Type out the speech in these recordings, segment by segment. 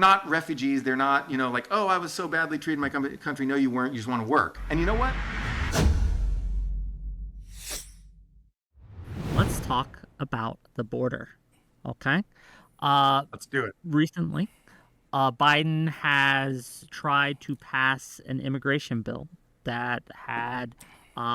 not refugees. They're not, like, oh, I was so badly treated in my country. No, you weren't. You just want to work. And you know what? Let's talk about the border. Okay. Let's do it. Recently, Biden has tried to pass an immigration bill that had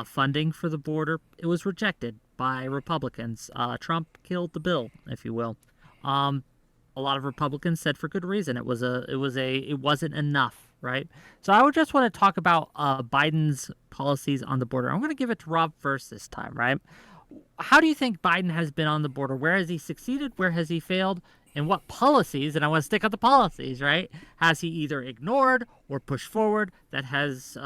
funding for the border. It was rejected by Republicans. Trump killed the bill, if you will. A lot of Republicans said for good reason. It wasn't enough, right? So I would just want to talk about Biden's policies on the border. I'm going to give it to Rob first this time, right? How do you think Biden has been on the border? Where has he succeeded? Where has he failed? And what policies, and I want to stick on the policies, right, has he either ignored or pushed forward that has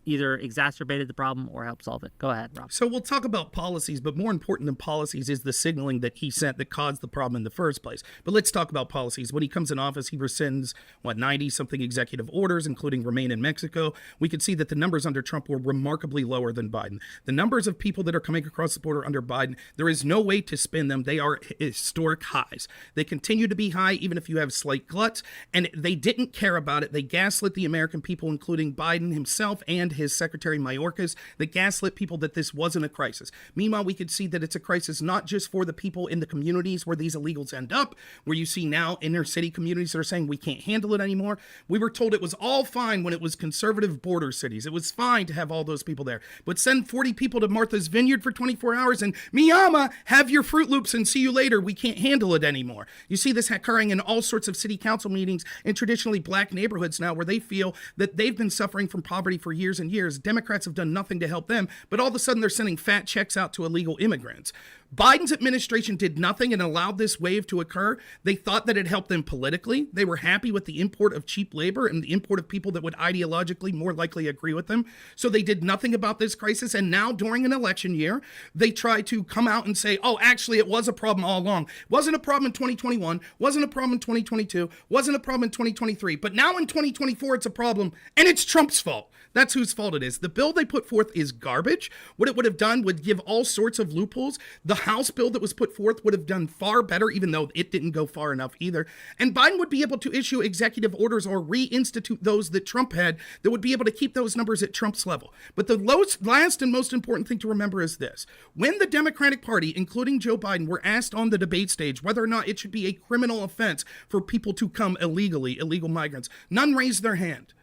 either exacerbated the problem or helped solve it? Go ahead, Rob. So we'll talk about policies, but more important than policies is the signaling that he sent that caused the problem in the first place. But let's talk about policies. When he comes in office, he rescinds, 90-something executive orders, including remain in Mexico. We could see that the numbers under Trump were remarkably lower than Biden. The numbers of people that are coming across the border under Biden, there is no way to spin them. They are historic highs. They continue to be high, even if you have slight gluts, and they didn't care about it. They gaslit the American people, including Biden himself and his secretary Mayorkas, that gaslit people that this wasn't a crisis. Meanwhile, we could see that it's a crisis not just for the people in the communities where these illegals end up, where you see now inner city communities that are saying we can't handle it anymore. We were told it was all fine when it was conservative border cities. It was fine to have all those people there. But send 40 people to Martha's Vineyard for 24 hours and Miyama, have your Fruit Loops and see you later. We can't handle it anymore. You see this occurring in all sorts of city council meetings in traditionally black neighborhoods now, where they feel that they've been suffering from poverty for years and years. Democrats have done nothing to help them, but all of a sudden they're sending fat checks out to illegal immigrants. Biden's administration did nothing and allowed this wave to occur. They thought that it helped them politically. They were happy with the import of cheap labor and the import of people that would ideologically more likely agree with them. So they did nothing about this crisis. And now during an election year, they try to come out and say, oh, actually, it was a problem all along. Wasn't a problem in 2021, wasn't a problem in 2022, wasn't a problem in 2023. But now in 2024, it's a problem, and it's Trump's fault. That's whose fault it is. The bill they put forth is garbage. What it would have done would give all sorts of loopholes. The House bill that was put forth would have done far better, even though it didn't go far enough either. And Biden would be able to issue executive orders or reinstitute those that Trump had that would be able to keep those numbers at Trump's level. But the last and most important thing to remember is this. When the Democratic Party, including Joe Biden, were asked on the debate stage whether or not it should be a criminal offense for people to come illegally, illegal migrants, none raised their hand.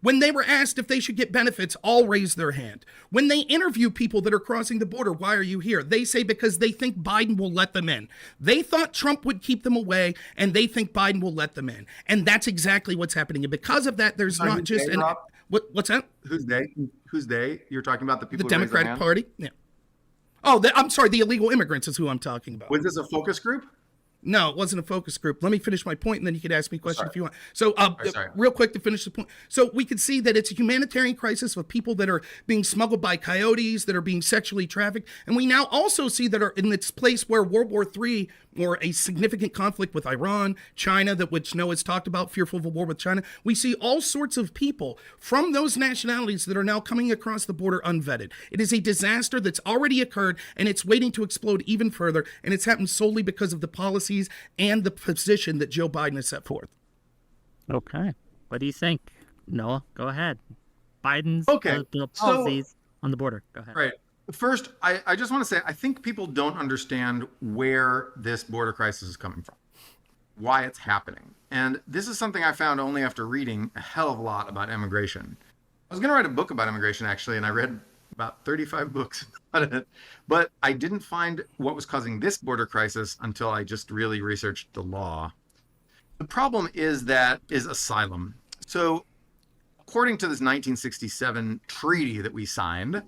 When they were asked if they should get benefits, all raised their hand. When they interview people that are crossing the border, why are you here? They say because they think Biden will let them in. They thought Trump would keep them away, and they think Biden will let them in. And that's exactly what's happening. And because of that, there's not just an... What's that? Who's they? Who's they? You're talking about the people the who raised their Democratic hand? Party? Yeah. Oh, I'm sorry, the illegal immigrants is who I'm talking about. Was this a focus group? No, it wasn't a focus group. Let me finish my point, and then you could ask me a question if you want. So sorry. real quick to finish the point. So we could see that it's a humanitarian crisis of people that are being smuggled by coyotes, that are being sexually trafficked. And we now also see that are in this place where World War III or a significant conflict with Iran, China, that which Noah's talked about, fearful of a war with China. We see all sorts of people from those nationalities that are now coming across the border unvetted. It is a disaster that's already occurred, and it's waiting to explode even further. And it's happened solely because of the policies and the position that Joe Biden has set forth. Okay. What do you think? Noah, go ahead. Biden's policies on the border. Go ahead. Right. First, I just want to say, I think people don't understand where this border crisis is coming from, why it's happening. And this is something I found only after reading a hell of a lot about immigration. I was going to write a book about immigration, actually, and I read about 35 books about it. But I didn't find what was causing this border crisis until I just really researched the law. The problem is asylum. So according to this 1967 treaty that we signed,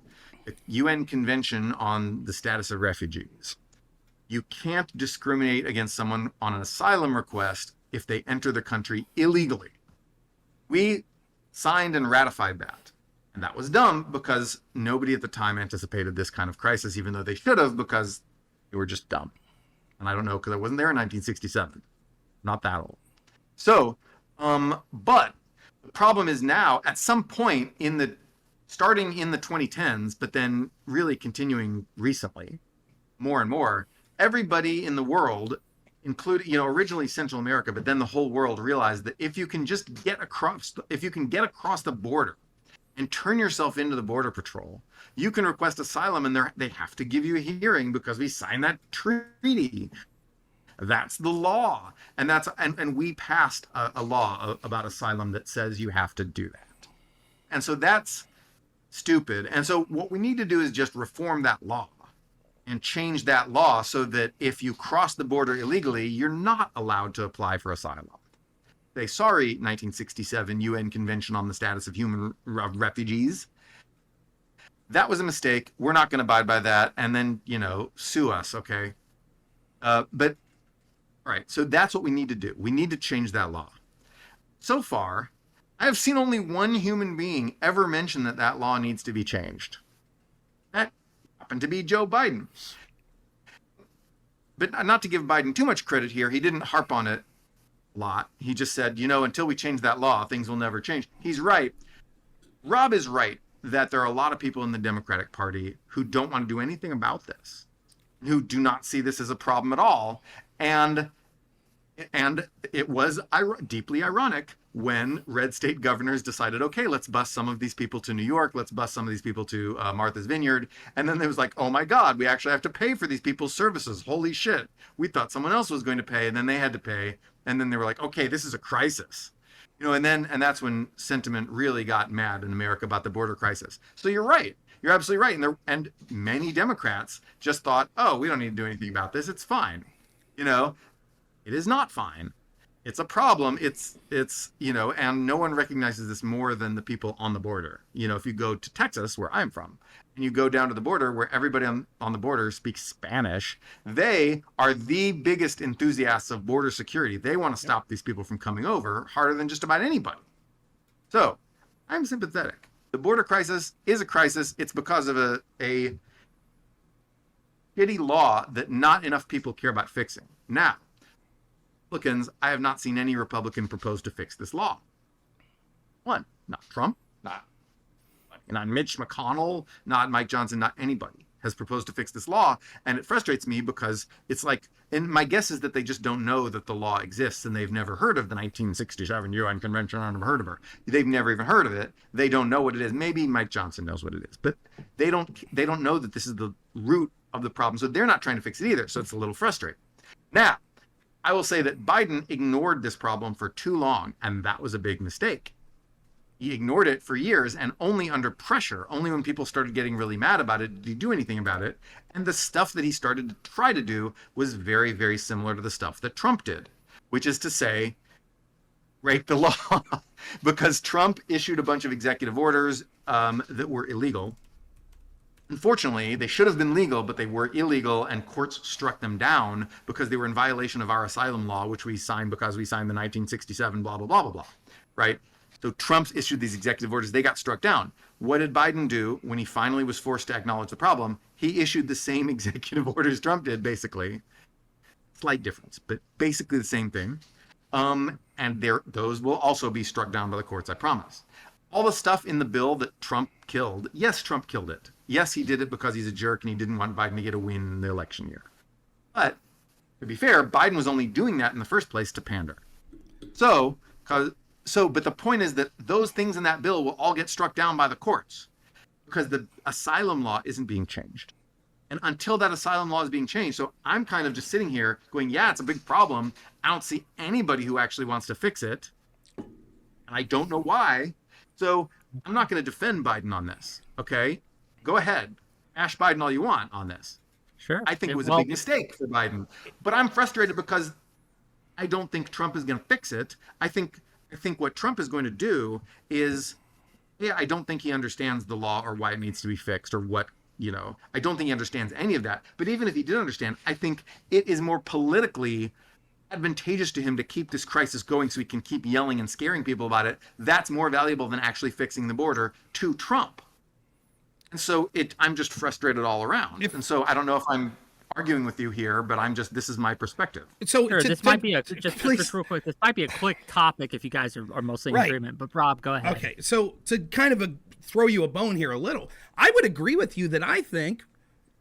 the UN Convention on the Status of Refugees, you can't discriminate against someone on an asylum request if they enter the country illegally. We signed and ratified that. And that was dumb because nobody at the time anticipated this kind of crisis, even though they should have, because they were just dumb. And I don't know, because I wasn't there in 1967. Not that old. So, but the problem is now, at some point starting in the 2010s, but then really continuing recently, more and more, everybody in the world including, originally Central America, but then the whole world realized that if you can get across the border and turn yourself into the border patrol, you can request asylum, and they have to give you a hearing because we signed that treaty. That's the law. And we passed a law about asylum that says you have to do that. And so that's stupid. And so what we need to do is just reform that law and change that law so that if you cross the border illegally, you're not allowed to apply for asylum. Say, sorry, 1967 UN Convention on the Status of Human Refugees. That was a mistake. We're not going to abide by that. And then, sue us, okay? But, all right, so that's what we need to do. We need to change that law. So far, I have seen only one human being ever mention that law needs to be changed. That happened to be Joe Biden. But not to give Biden too much credit here, he didn't harp on it a lot. He just said, until we change that law, things will never change. He's right. Rob is right that there are a lot of people in the Democratic Party who don't want to do anything about this, who do not see this as a problem at all. And it was deeply ironic when red state governors decided, okay, let's bus some of these people to New York. Let's bus some of these people to Martha's Vineyard. And then there was like, oh my God, we actually have to pay for these people's services. Holy shit. We thought someone else was going to pay, and then they had to pay. And then they were like, okay, this is a crisis. And that's when sentiment really got mad in America about the border crisis. So you're right. You're absolutely right. And many Democrats just thought, oh, we don't need to do anything about this. It's fine. It is not fine. It's a problem. It's and no one recognizes this more than the people on the border. If you go to Texas, where I'm from, and you go down to the border where everybody on the border speaks Spanish, they are the biggest enthusiasts of border security. They want to stop these people from coming over harder than just about anybody. So I'm sympathetic. The border crisis is a crisis. It's because of a shitty law that not enough people care about fixing. Now, Republicans, I have not seen any Republican propose to fix this law. One, not Trump, not Mitch McConnell, not Mike Johnson, not anybody has proposed to fix this law. And it frustrates me because it's like, and my guess is that they just don't know that the law exists, and they've never heard of the 1967 UN Convention on Heard of Her. They've never even heard of it. They don't know what it is. Maybe Mike Johnson knows what it is, but they don't know that this is the root of the problem. So they're not trying to fix it either. So it's a little frustrating. Now, I will say that Biden ignored this problem for too long, and that was a big mistake. He ignored it for years, and only under pressure, only when people started getting really mad about it, did he do anything about it. And the stuff that he started to try to do was very, very similar to the stuff that Trump did, which is to say, break the law, because Trump issued a bunch of executive orders that were illegal. Unfortunately, they should have been legal, but they were illegal, and courts struck them down because they were in violation of our asylum law, which we signed because we signed the 1967 blah, blah, blah, blah, blah, right? So Trump issued these executive orders. They got struck down. What did Biden do when he finally was forced to acknowledge the problem? He issued the same executive orders Trump did, basically. Slight difference, but basically the same thing. And those will also be struck down by the courts, I promise. All the stuff in the bill that Trump killed, yes, Trump killed it. Yes, he did it because he's a jerk and he didn't want Biden to get a win in the election year. But to be fair, Biden was only doing that in the first place to pander. But the point is that those things in that bill will all get struck down by the courts because the asylum law isn't being changed. And until that asylum law is being changed, so I'm kind of just sitting here going, yeah, it's a big problem. I don't see anybody who actually wants to fix it. And I don't know why. So I'm not going to defend Biden on this, okay? Go ahead. Bash Biden all you want on this. Sure. I think it was a big mistake for Biden. But I'm frustrated because I don't think Trump is going to fix it. I think what Trump is going to do is, I don't think he understands the law or why it needs to be fixed or what, I don't think he understands any of that. But even if he did understand, I think it is more politically advantageous to him to keep this crisis going so he can keep yelling and scaring people about it. That's more valuable than actually fixing the border to Trump. And so I'm just frustrated all around. And so I don't know if I'm arguing with you here, but this is my perspective. So sure, this might be just real quick. This might be a quick topic if you guys are mostly in agreement. But Rob, go ahead. Okay, so to kind of throw you a bone here a little, I would agree with you that I think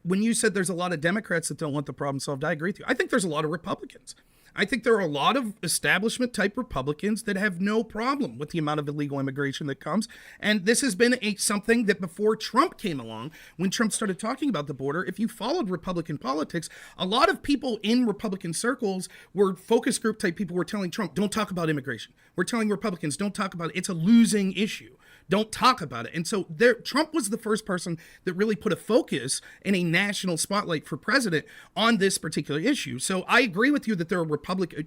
when you said there's a lot of Democrats that don't want the problem solved, I agree with you. I think there's a lot of Republicans I think there are a lot of establishment type Republicans that have no problem with the amount of illegal immigration that comes. And this has been something that before Trump came along, when Trump started talking about the border, if you followed Republican politics, a lot of people in Republican circles were focus group type people were telling Trump, don't talk about immigration. We're telling Republicans, don't talk about it. It's a losing issue. Don't talk about it. And so Trump was the first person that really put a focus in a national spotlight for president on this particular issue. So I agree with you that there are Republicans,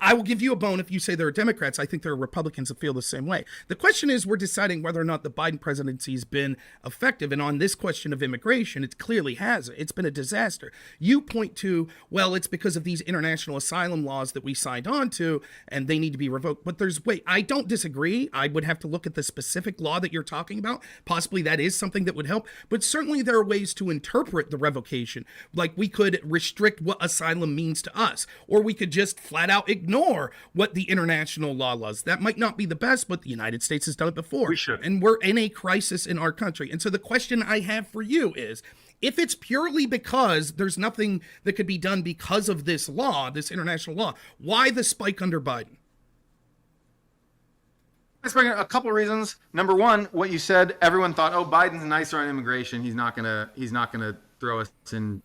I will give you a bone if you say there are Democrats. I think there are Republicans that feel the same way. The question is, we're deciding whether or not the Biden presidency has been effective. And on this question of immigration, it clearly hasn't. It's been a disaster. You point to, well, it's because of these international asylum laws that we signed on to, and they need to be revoked. But I don't disagree. I would have to look at the specific law that you're talking about. Possibly that is something that would help, but certainly there are ways to interpret the revocation. Like we could restrict what asylum means to us, or we could just flat out ignore what the international law was. That might not be the best, but the United States has done it before. We should. And we're in a crisis in our country. And so the question I have for you is, if it's purely because there's nothing that could be done because of this law, this international law, why the spike under Biden? Let's bring a couple of reasons. Number one, what you said, everyone thought, oh, Biden's nicer on immigration. He's not gonna throw us in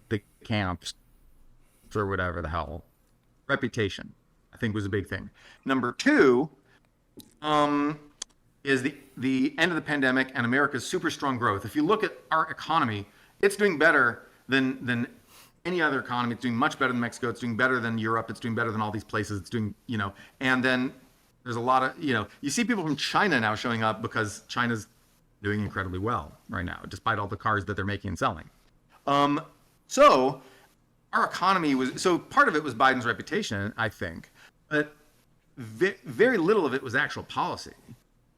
the camps or whatever the hell. Reputation, I think, was a big thing. Number two, is the end of the pandemic and America's super strong growth. If you look at our economy, it's doing better than any other economy. It's doing much better than Mexico. It's doing better than Europe. It's doing better than all these places. It's doing, and then there's a lot of, you see people from China now showing up because China's doing incredibly well right now, despite all the cars that they're making and selling. So our economy so part of it was Biden's reputation, I think, but very little of it was actual policy.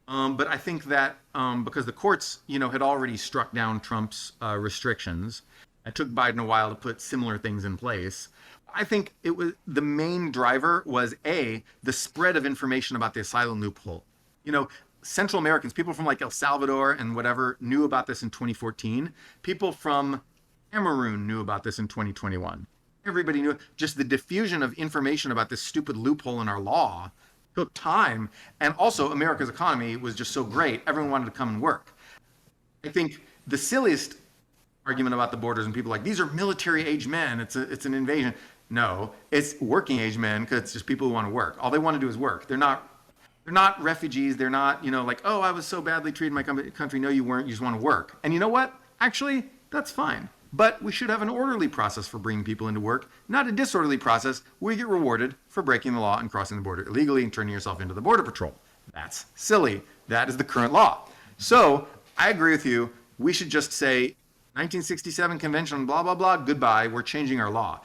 But I think that because the courts, had already struck down Trump's restrictions, it took Biden a while to put similar things in place. I think it was the main driver was the spread of information about the asylum loophole. Central Americans, people from like El Salvador and whatever, knew about this in 2014. People from Cameroon knew about this in 2021. Everybody knew it. Just the diffusion of information about this stupid loophole in our law took time. And also America's economy was just so great. Everyone wanted to come and work. I think the silliest argument about the borders and people like, these are military age men. It's an invasion. No, it's working age men because it's just people who want to work. All they want to do is work. They're not refugees. They're not, like, oh, I was so badly treated in my country. No, you weren't. You just want to work. And you know what? Actually, that's fine. But we should have an orderly process for bringing people into work, not a disorderly process where you get rewarded for breaking the law and crossing the border illegally and turning yourself into the Border Patrol. That's silly. That is the current law. So I agree with you. We should just say 1967 convention, blah, blah, blah, goodbye. We're changing our law.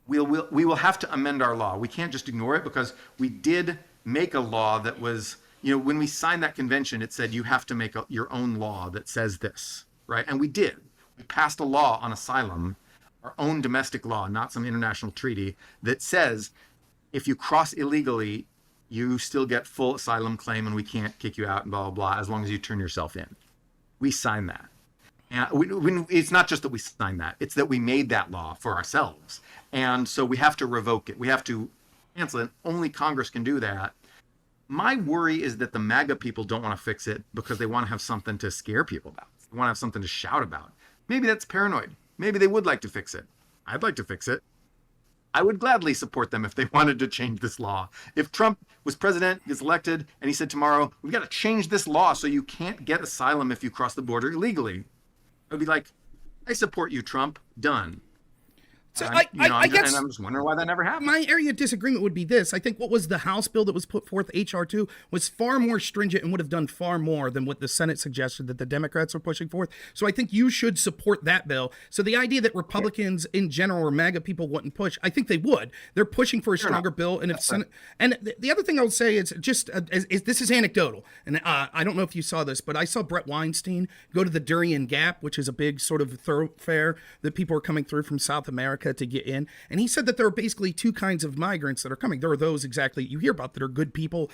We will have to amend our law. We can't just ignore it because we did make a law that was, when we signed that convention, it said you have to make your own law that says this, right? And we did. We passed a law on asylum, our own domestic law, not some international treaty, that says if you cross illegally, you still get full asylum claim and we can't kick you out and blah, blah, blah, as long as you turn yourself in. We signed that. And it's not just that we signed that, it's that we made that law for ourselves. And so we have to revoke it. We have to cancel it. Only Congress can do that. My worry is that the MAGA people don't want to fix it because they want to have something to scare people about. They want to have something to shout about. Maybe that's paranoid. Maybe they would like to fix it. I'd like to fix it. I would gladly support them if they wanted to change this law. If Trump was president, gets elected, and he said tomorrow, we've got to change this law so you can't get asylum if you cross the border illegally, I'd be like, I support you, Trump. Done. So I guess, and I'm just wondering why that never happened. My area of disagreement would be this. I think what was the House bill that was put forth, HR2, was far more stringent and would have done far more than what the Senate suggested that the Democrats were pushing forth. So I think you should support that bill. So the idea that Republicans in general or MAGA people wouldn't push, I think they would. They're pushing for a stronger bill. And if Senate, and the other thing I would say is just, this is anecdotal. And I don't know if you saw this, but I saw Brett Weinstein go to the Darien Gap, which is a big sort of thoroughfare that people are coming through from South America to get in. And he said that there are basically two kinds of migrants that are coming. There are those exactly you hear about that are good people,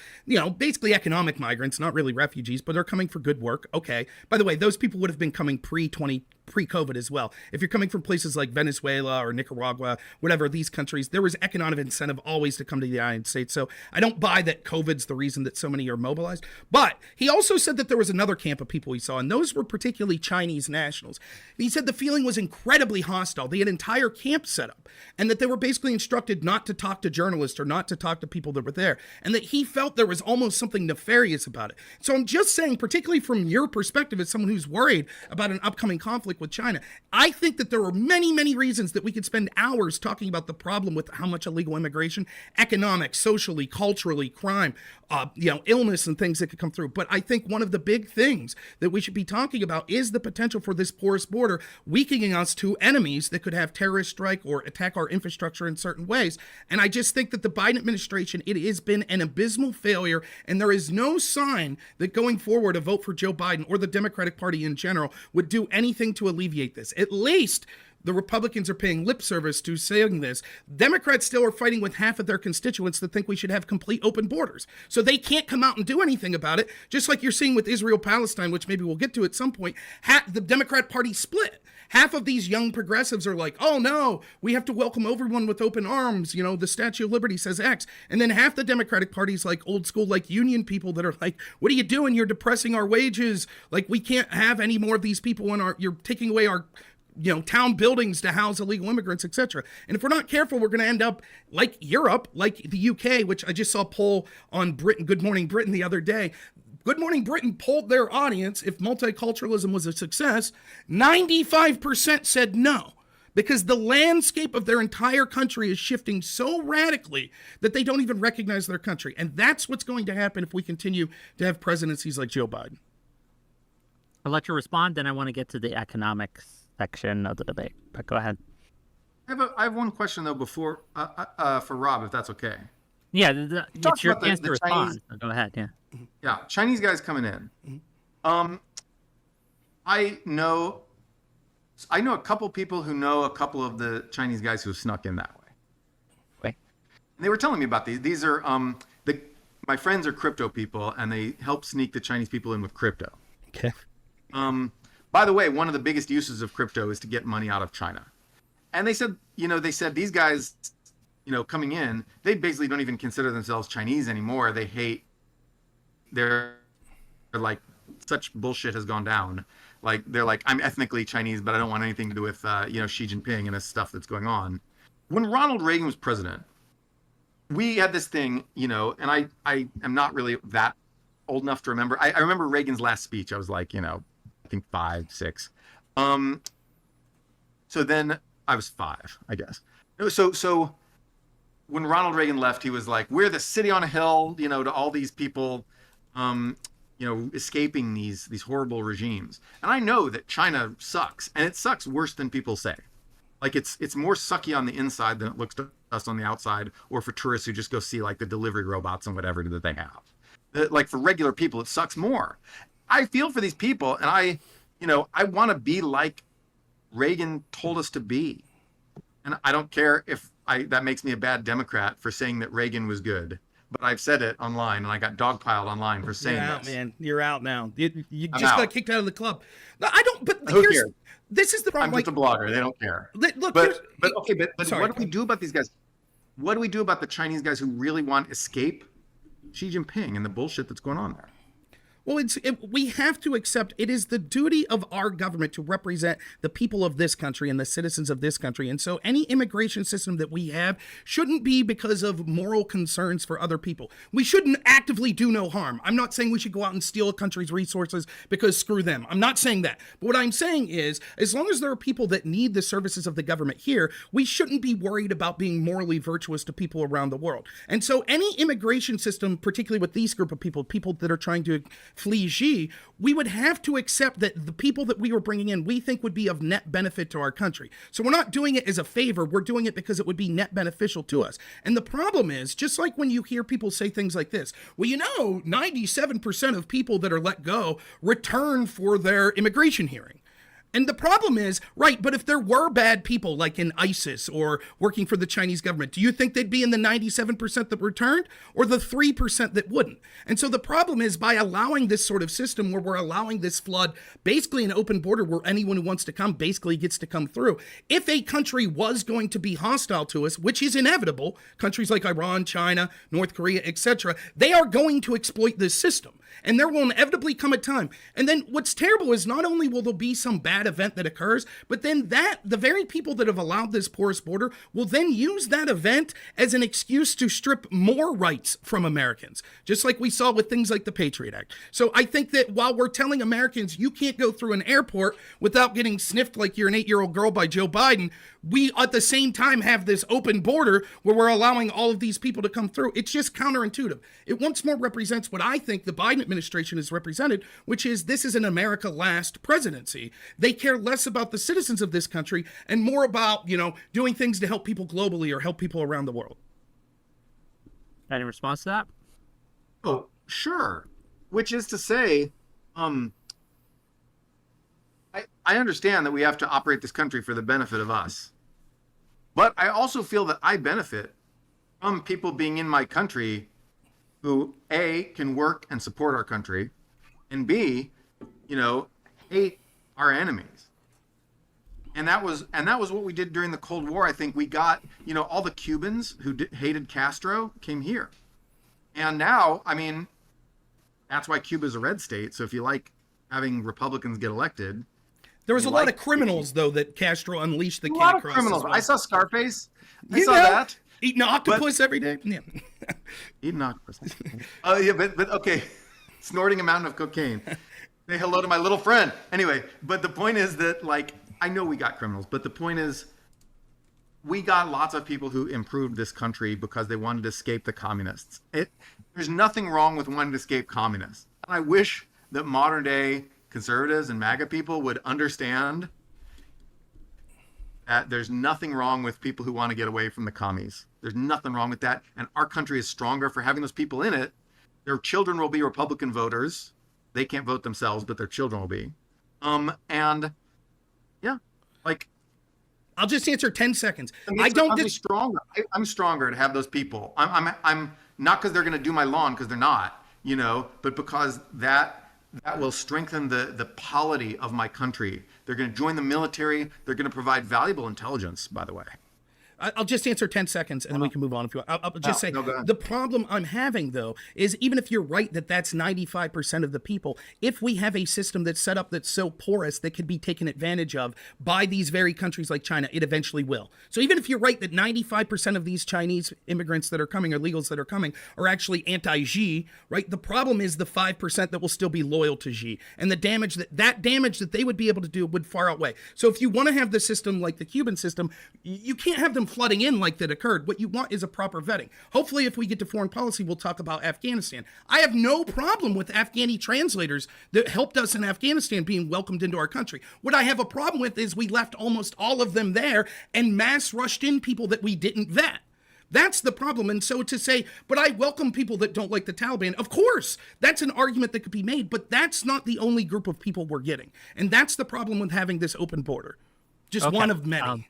basically economic migrants, not really refugees, but they're coming for good work. Okay. By the way, those people would have been coming pre-20 pre-COVID as well. If you're coming from places like Venezuela or Nicaragua, whatever, these countries, there was economic incentive always to come to the United States. So I don't buy that COVID's the reason that so many are mobilized. But he also said that there was another camp of people he saw, and those were particularly Chinese nationals. He said the feeling was incredibly hostile. They had entire camps set up, and that they were basically instructed not to talk to journalists or not to talk to people that were there, and that he felt there was almost something nefarious about it. So I'm just saying, particularly from your perspective as someone who's worried about an upcoming conflict with China, I think that there are many, many reasons that we could spend hours talking about the problem with how much illegal immigration, economic, socially, culturally, crime, illness and things that could come through. But I think one of the big things that we should be talking about is the potential for this porous border weakening us to enemies that could have terrorist strike or attack our infrastructure in certain ways. And I just think that the Biden administration, it has been an abysmal failure, and there is no sign that going forward a vote for Joe Biden or the Democratic Party in general would do anything to alleviate this. At least the Republicans are paying lip service to saying this. Democrats still are fighting with half of their constituents that think we should have complete open borders. So they can't come out and do anything about it, just like you're seeing with Israel-Palestine, which maybe we'll get to at some point. The Democrat Party split. Half of these young progressives are like, oh no, we have to welcome everyone with open arms. You know, the Statue of Liberty says X. And then half the Democratic Party's like old school, like union people that are like, what are you doing? You're depressing our wages. Like, we can't have any more of these people you're taking away our town buildings to house illegal immigrants, etc. And if we're not careful, we're going to end up like Europe, like the UK, which I just saw a poll on Britain, Good Morning Britain the other day. Good Morning Britain polled their audience if multiculturalism was a success. 95% said no, because the landscape of their entire country is shifting so radically that they don't even recognize their country. And that's what's going to happen if we continue to have presidencies like Joe Biden. I'll let you respond, then I want to get to the economics section of the debate. But go ahead. I have one question though before for Rob, if that's okay. Yeah, it's your chance to respond. Chinese, so go ahead. Yeah, Chinese guys coming in. I know a couple people who know a couple of the Chinese guys who snuck in that way. Wait. And they were telling me about these. These are my friends are crypto people, and they help sneak the Chinese people in with crypto. Okay. By the way, one of the biggest uses of crypto is to get money out of China. And they said these guys, coming in, they basically don't even consider themselves Chinese anymore. They hate, they're like, such bullshit has gone down. Like, they're like, I'm ethnically Chinese, but I don't want anything to do with, Xi Jinping and the stuff that's going on. When Ronald Reagan was president, we had this thing, and I am not really that old enough to remember. I remember Reagan's last speech. I was like, I think 5, 6. So then I was 5, I guess. So when Ronald Reagan left, he was like, we're the city on a hill, to all these people, escaping these horrible regimes. And I know that China sucks, and it sucks worse than people say. Like, it's more sucky on the inside than it looks to us on the outside, or for tourists who just go see like the delivery robots and whatever that they have. Like, for regular people, it sucks more. I feel for these people, and I want to be like Reagan told us to be. And I don't care if that makes me a bad Democrat for saying that Reagan was good, but I've said it online, and I got dogpiled online for saying You're out, this. man. You're out now. You just out. got kicked out of the club. No, I don't. But Who cares? This is the problem. I'm just a blogger. They don't care. Look, But sorry, what do we do about these guys? What do we do about the Chinese guys who really want to escape Xi Jinping and the bullshit that's going on there? Well, we have to accept it is the duty of our government to represent the people of this country and the citizens of this country. And so any immigration system that we have shouldn't be because of moral concerns for other people. We shouldn't actively do no harm. I'm not saying we should go out and steal a country's resources because screw them. I'm not saying that. But what I'm saying is, as long as there are people that need the services of the government here, we shouldn't be worried about being morally virtuous to people around the world. And so any immigration system, particularly with these group of people that are trying to flee Xi, we would have to accept that the people that we were bringing in, we think would be of net benefit to our country. So we're not doing it as a favor. We're doing it because it would be net beneficial to us. And the problem is, just like when you hear people say things like this, well, 97% of people that are let go return for their immigration hearing. And the problem is, right, but if there were bad people like in ISIS or working for the Chinese government, do you think they'd be in the 97% that returned or the 3% that wouldn't? And so the problem is by allowing this sort of system where we're allowing this flood, basically an open border where anyone who wants to come basically gets to come through. If a country was going to be hostile to us, which is inevitable, countries like Iran, China, North Korea, etc., they are going to exploit this system. And there will inevitably come a time. And then what's terrible is not only will there be some bad event that occurs, but then the very people that have allowed this porous border will then use that event as an excuse to strip more rights from Americans, just like we saw with things like the Patriot Act. So I think that while we're telling Americans you can't go through an airport without getting sniffed like you're an 8-year-old girl by Joe Biden, we at the same time have this open border where we're allowing all of these people to come through. It's just counterintuitive. It once more represents what I think the Biden administration has represented, which is this is an America last presidency. They care less about the citizens of this country and more about, doing things to help people globally or help people around the world. Any response to that? Oh, sure. Which is to say, I understand that we have to operate this country for the benefit of us. But I also feel that I benefit from people being in my country who, A, can work and support our country, and B, hate our enemies. And that was what we did during the Cold War. I think we got, all the Cubans who hated Castro came here. And now, that's why Cuba's a red state. So if you like having Republicans get elected, there was a lot of criminals, though, that Castro unleashed the a cat lot of across. criminals. Well. I saw Scarface. I saw that. Eating octopus every day. Yeah. Eating octopus. Yeah, but okay. Snorting a mountain of cocaine. Say hello to my little friend. Anyway, but the point is that, I know we got criminals, but the point is we got lots of people who improved this country because they wanted to escape the communists. There's nothing wrong with wanting to escape communists. And I wish that modern day conservatives and MAGA people would understand that there's nothing wrong with people who want to get away from the commies. There's nothing wrong with that. And our country is stronger for having those people in it. Their children will be Republican voters. They can't vote themselves, but their children will be. And yeah, I'll just answer 10 seconds. I'm stronger. I'm stronger to have those people. I'm not because they're going to do my lawn, because they're not, but because that will strengthen the polity of my country. They're going to join the military. They're going to provide valuable intelligence, by the way. I'll just answer 10 seconds and then we can move on if you want. I'll just say the problem I'm having, though, is even if you're right that that's 95% of the people, if we have a system that's set up that's so porous that could be taken advantage of by these very countries like China, it eventually will. So even if you're right that 95% of these Chinese immigrants that are coming or illegals that are coming are actually anti-Xi, right? The problem is the 5% that will still be loyal to Xi. And the damage that they would be able to do would far outweigh. So if you want to have the system like the Cuban system, you can't have them flooding in like that occurred. What you want is a proper vetting. Hopefully, if we get to foreign policy, we'll talk about Afghanistan. I have no problem with Afghani translators that helped us in Afghanistan being welcomed into our country. What I have a problem with is we left almost all of them there and mass rushed in people that we didn't vet. That's the problem. And so to say, but I welcome people that don't like the Taliban, of course, that's an argument that could be made, but that's not the only group of people we're getting. And that's the problem with having this open border. Just one of many.